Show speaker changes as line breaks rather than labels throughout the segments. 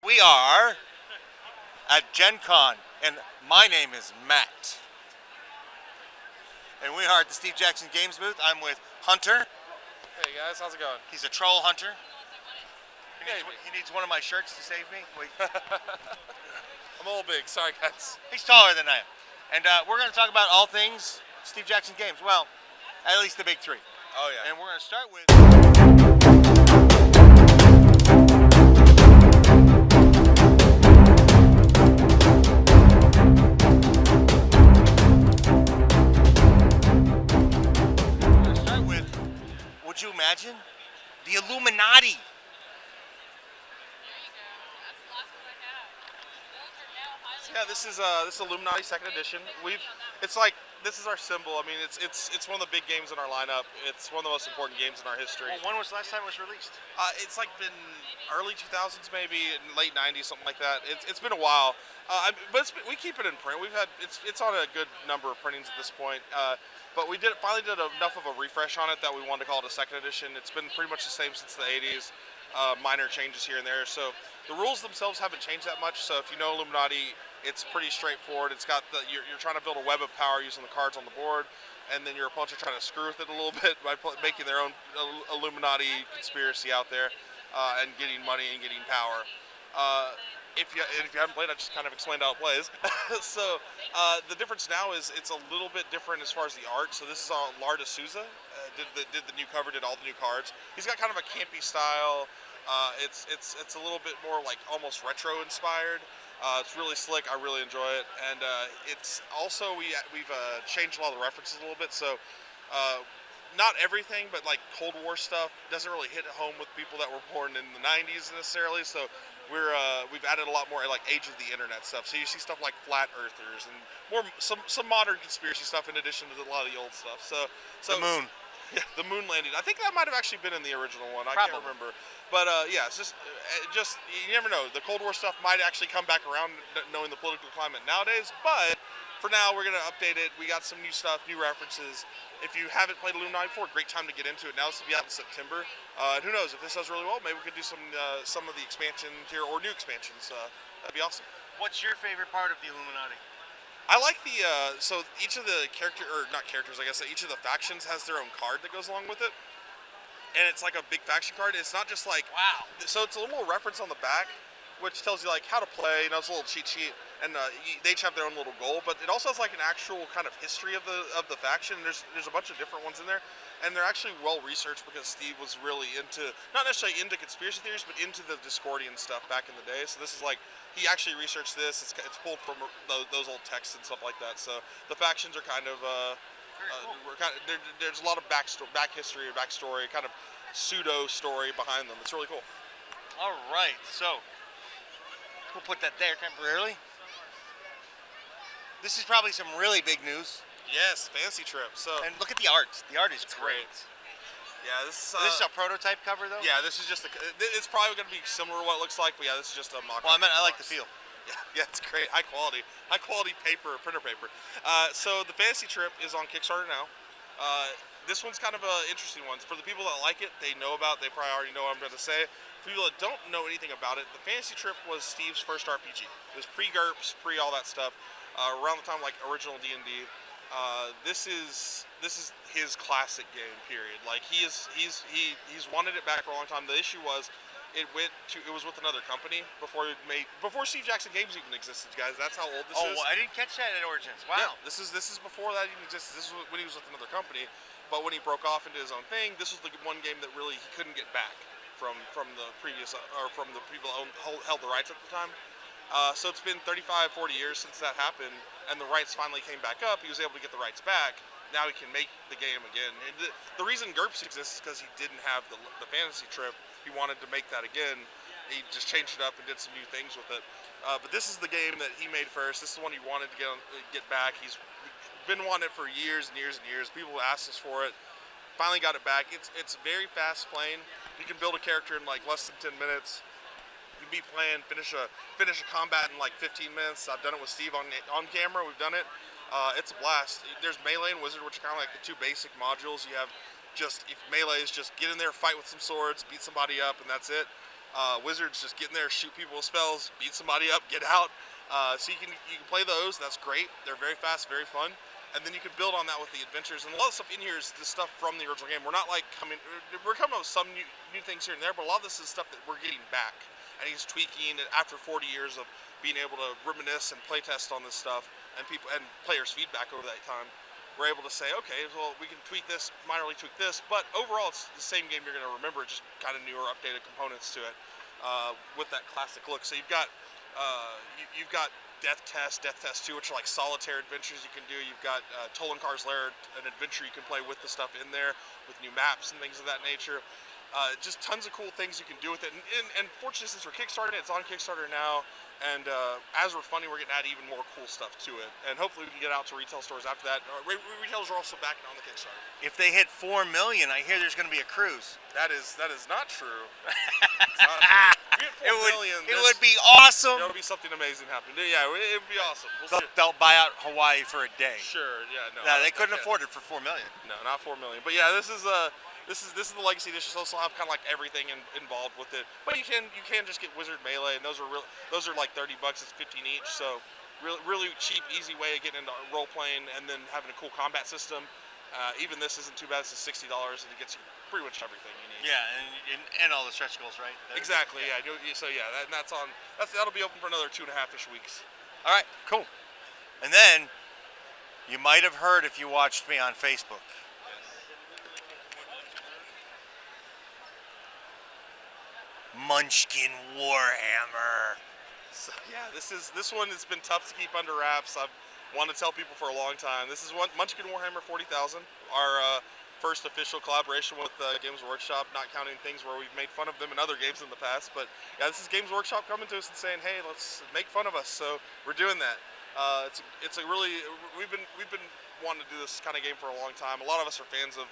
We are at Gen Con, and my name is Matt. And we are at the Steve Jackson Games booth. I'm with Hunter.
Hey guys, how's it going?
He's a troll hunter. He needs one of my shirts to save me. Wait.
I'm a little big, sorry guys.
He's taller than I am. And we're going to talk about all things Steve Jackson Games. Well, at least the big three.
Oh yeah.
And we're going to start with... Would you imagine? The Illuminati.
Yeah, this is Illuminati second edition. This is our symbol. I mean, it's one of the big games in our lineup. It's one of the most important games in our history.
Well, when was the last time it was released?
It's like been early 2000s, maybe late 90s, something like that. It's been a while, but we keep it in print. It's on a good number of printings at this point. But we finally did enough of a refresh on it that we wanted to call it a second edition. It's been pretty much the same since the 80s. Minor changes here and there. So the rules themselves haven't changed that much. So if you know Illuminati, it's pretty straightforward. It's got you're trying to build a web of power using the cards on the board, and then your opponents are trying to screw with it a little bit by making their own Illuminati conspiracy out there and getting money and getting power. If you haven't played, I just kind of explained how it plays. So the difference now is it's a little bit different as far as the art. So this is Lar D'Souza, did the new cover, did all the new cards. He's got kind of a campy style. It's a little bit more like almost retro inspired. It's really slick. I really enjoy it, and it's also we've changed a lot of the references a little bit. So not everything, but like Cold War stuff doesn't really hit home with people that were born in the 90s necessarily. So we've added a lot more like age of the internet stuff. So you see stuff like flat earthers and some modern conspiracy stuff in addition to a lot of the old stuff. So
the moon.
Yeah, the moon landing. I think that might have actually been in the original one.
Probably.
I can't remember. But yeah, it's just you never know. The Cold War stuff might actually come back around, knowing the political climate nowadays. But for now, we're gonna update it. We got some new stuff, new references. If you haven't played Illuminati before, great time to get into it. Now this will be out in September. And who knows, if this does really well, maybe we could do some of the expansions here or new expansions. That'd be awesome.
What's your favorite part of the Illuminati?
I like the, so each of the each of the factions has their own card that goes along with it. And it's like a big faction card. It's not just like,
wow.
So it's a little reference on the back, which tells you like how to play. You know, it's a little cheat sheet, and they each have their own little goal. But it also has like an actual kind of history of the faction. There's a bunch of different ones in there, and they're actually well researched because Steve was really into, not necessarily into conspiracy theories, but into the Discordian stuff back in the day. So this is like, he actually researched this. It's pulled from those old texts and stuff like that. So the factions are kind of there's a lot of back history or backstory, kind of pseudo story behind them. It's really cool.
All right, so we'll put that there temporarily. This is probably some really big news.
Yes, fancy trip. So
and look at the art. The art is great.
Yeah, this
is a prototype cover though.
Yeah, this is just it's probably going to be similar to what it looks like, but yeah, this is just a mock.
Well, I like the feel.
Yeah, it's great. High quality paper, printer paper. So the fantasy trip is on Kickstarter now. This one's kind of an interesting one. For the people that like it, they know about. They probably already know what I'm going to say. For people that don't know anything about it, the fantasy trip was Steve's first RPG. It was pre-GURPS, pre all that stuff. Around the time like original D&D. This is his classic game. Period. Like he's wanted it back for a long time. The issue was it was with another company before Steve Jackson Games even existed, guys. That's how old this is.
Oh, I didn't catch that at Origins. Wow.
Yeah, this is before that even existed. This is when he was with another company. But when he broke off into his own thing, this was the one game that really he couldn't get back from the previous or from the people that held the rights at the time. So it's been 35, 40 years since that happened, and the rights finally came back up. He was able to get the rights back. Now he can make the game again. And the reason GURPS exists is because he didn't have the fantasy trip. He wanted to make that again. He just changed it up and did some new things with it. But this is the game that he made first. This is the one he wanted to get back. He's been wanting it for years and years and years. People asked us for it. Finally got it back. It's very fast playing. You can build a character in like less than 10 minutes. You can be playing, finish a combat in like 15 minutes. I've done it with Steve on camera. We've done it. It's a blast. There's Melee and Wizard, which are kind of like the two basic modules. You have if Melee is just get in there, fight with some swords, beat somebody up, and that's it. Wizards just get in there, shoot people with spells, beat somebody up, get out. So you can play those. That's great. They're very fast, very fun. And then you can build on that with the adventures. And a lot of stuff in here is the stuff from the original game. We're not like we're coming up with some new things here and there, but a lot of this is stuff that we're getting back. And he's tweaking it after 40 years of being able to reminisce and playtest on this stuff, and players' feedback over that time. We're able to say, okay, well, we can tweak this, minorly tweak this, but overall it's the same game you're going to remember, just kind of newer, updated components to it with that classic look. So you've got Death Test 2, which are like solitaire adventures you can do. You've got Tolankar's Lair, an adventure you can play with the stuff in there, with new maps and things of that nature. Just tons of cool things you can do with it. And fortunately, since we're Kickstarting, it's on Kickstarter now. And as we're funding, we're getting to add even more cool stuff to it. And hopefully we can get out to retail stores after that. Retailers are also backing on the Kickstarter.
If they hit 4 million, I hear there's going to be a cruise.
That is not true. It's not true. If we hit 4 million,
it would be awesome.
There would be something amazing happening. Yeah, it would be awesome.
They'll buy out Hawaii for a day.
Sure, yeah. No,
they couldn't afford it for 4 million.
No, not 4 million. But yeah, this is the Legacy Edition. So it'll have kind of like everything involved with it. But you can just get Wizard Melee, and those are like $30. It's 15 each. So really cheap, easy way of getting into role playing and then having a cool combat system. Even this isn't too bad. This is $60, and it gets you pretty much everything you need.
Yeah, and all the stretch goals, right?
Exactly. Yeah. So yeah, that'll be open for another 2.5-ish weeks.
All right, cool. And then you might have heard if you watched me on Facebook. Munchkin Warhammer.
So yeah, this one has been tough to keep under wraps. I've wanted to tell people for a long time. This is Munchkin Warhammer 40,000, our first official collaboration with Games Workshop, not counting things where we've made fun of them in other games in the past. But yeah, this is Games Workshop coming to us and saying, hey, let's make fun of us. So we're doing that. It's a really we've been wanting to do this kind of game for a long time. A lot of us are fans of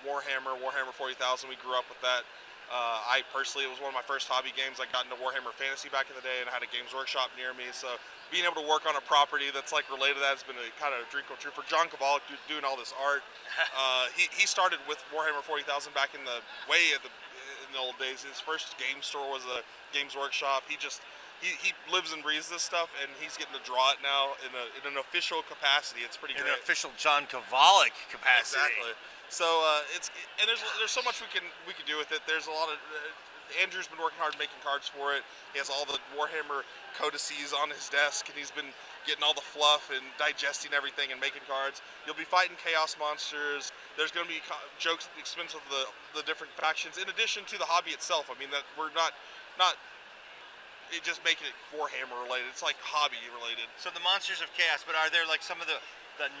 Warhammer 40,000. We grew up with that. I personally, it was one of my first hobby games. I got into Warhammer Fantasy back in the day and I had a Games Workshop near me. So being able to work on a property that's like related to that has been a kind of a dream come true. For John Kovalik doing all this art, he started with Warhammer 40,000 back in the old days. His first game store was a Games Workshop. He lives and breathes this stuff, and he's getting to draw it now in an official capacity. It's pretty great.
In an official John Kovalik capacity.
Exactly. So there's so much we can do with it. There's a lot of Andrew's been working hard making cards for it. He has all the Warhammer codices on his desk, and he's been getting all the fluff and digesting everything and making cards. You'll be fighting chaos monsters. There's going to be jokes at the expense of the different factions, in addition to the hobby itself. I mean, that we're not just making it Warhammer related. It's like hobby related.
So the Monsters of Chaos, but are there like some of the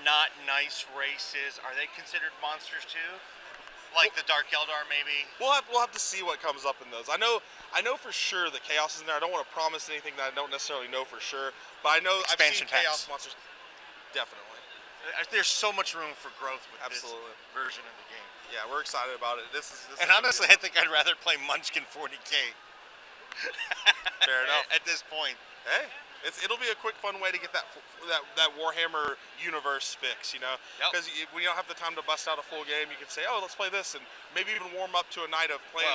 not nice races? Are they considered monsters too? Like the Dark Eldar, maybe?
We'll have to see what comes up in those. I know for sure that Chaos is in there. I don't want to promise anything that I don't necessarily know for sure, but I know
Expansion
I've seen Chaos
packs.
monsters. Definitely.
There's so much room for growth with
Absolutely.
this version of the game.
Yeah, we're excited about it. This
and honestly, I think I'd rather play Munchkin 40K.
Fair enough.
At this point.
Hey, it'll be a quick, fun way to get that Warhammer universe fix, you know? Because when you don't have the time to bust out a full game, you can say, oh, let's play this, and maybe even warm up to a night of playing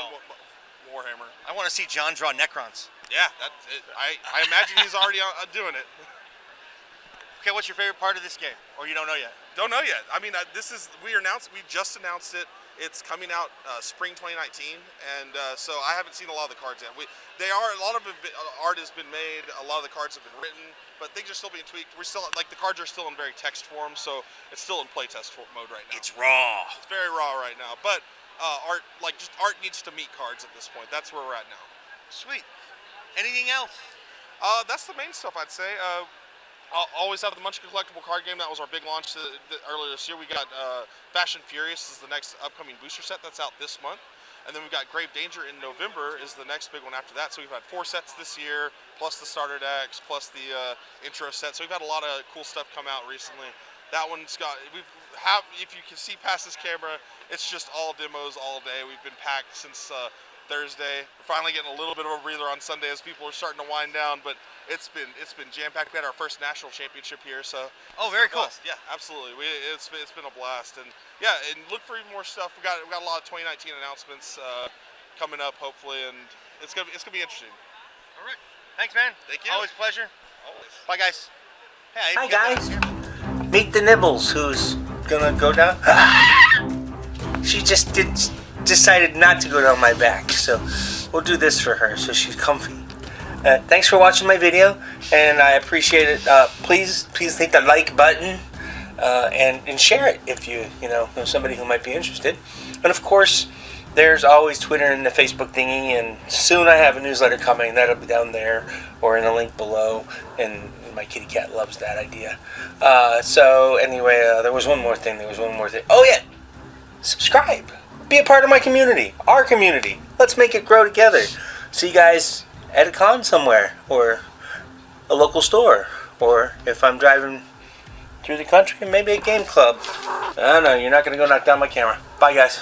Warhammer.
I want to see John draw Necrons.
Yeah, I imagine he's already doing it.
Okay, what's your favorite part of this game? Or you don't know yet?
Don't know yet. I mean, we just announced it. It's coming out spring 2019, and so I haven't seen a lot of the cards yet. A lot of art has been made, a lot of the cards have been written, but things are still being tweaked. We're still the cards are still in very text form, so it's still in playtest mode right now.
It's raw.
It's very raw right now, but art needs to meet cards at this point. That's where we're at now.
Sweet. Anything else?
That's the main stuff I'd say. I'll always have the Munchkin collectible card game. That was our big launch earlier this year. We got Fast and Furious is the next upcoming booster set that's out this month. And then we've got Grave Danger in November is the next big one after that. So we've had 4 sets this year, plus the starter decks, plus the intro set. So we've had a lot of cool stuff come out recently. That one's got, if you can see past this camera, it's just all demos all day. We've been packed since Thursday. We're finally getting a little bit of a breather on Sunday as people are starting to wind down, but it's been jam-packed. We had our first national championship here, so
very cool.
Yeah, absolutely. It's been a blast, and yeah, and look for even more stuff. We got a lot of 2019 announcements coming up, hopefully, and it's gonna be interesting.
All right. Thanks, man.
Thank you.
Always a pleasure.
Always.
Bye, guys. Hey,
Hi guys. Meet the Nibbles, who's gonna go down. She just decided not to go down my back, so we'll do this for her so she's comfy. Thanks for watching my video, and I appreciate it. Please hit the like button and share it if you know somebody who might be interested. And of course, there's always Twitter and the Facebook thingy, and soon I have a newsletter coming. That'll be down there or in a link below, and my kitty cat loves that idea. So anyway, there was one more thing. Oh yeah, subscribe. Be a part of my community, our community. Let's make it grow together. See you guys at a con somewhere, or a local store, or if I'm driving through the country, maybe a game club. I don't know, you're not going to go knock down my camera. Bye guys.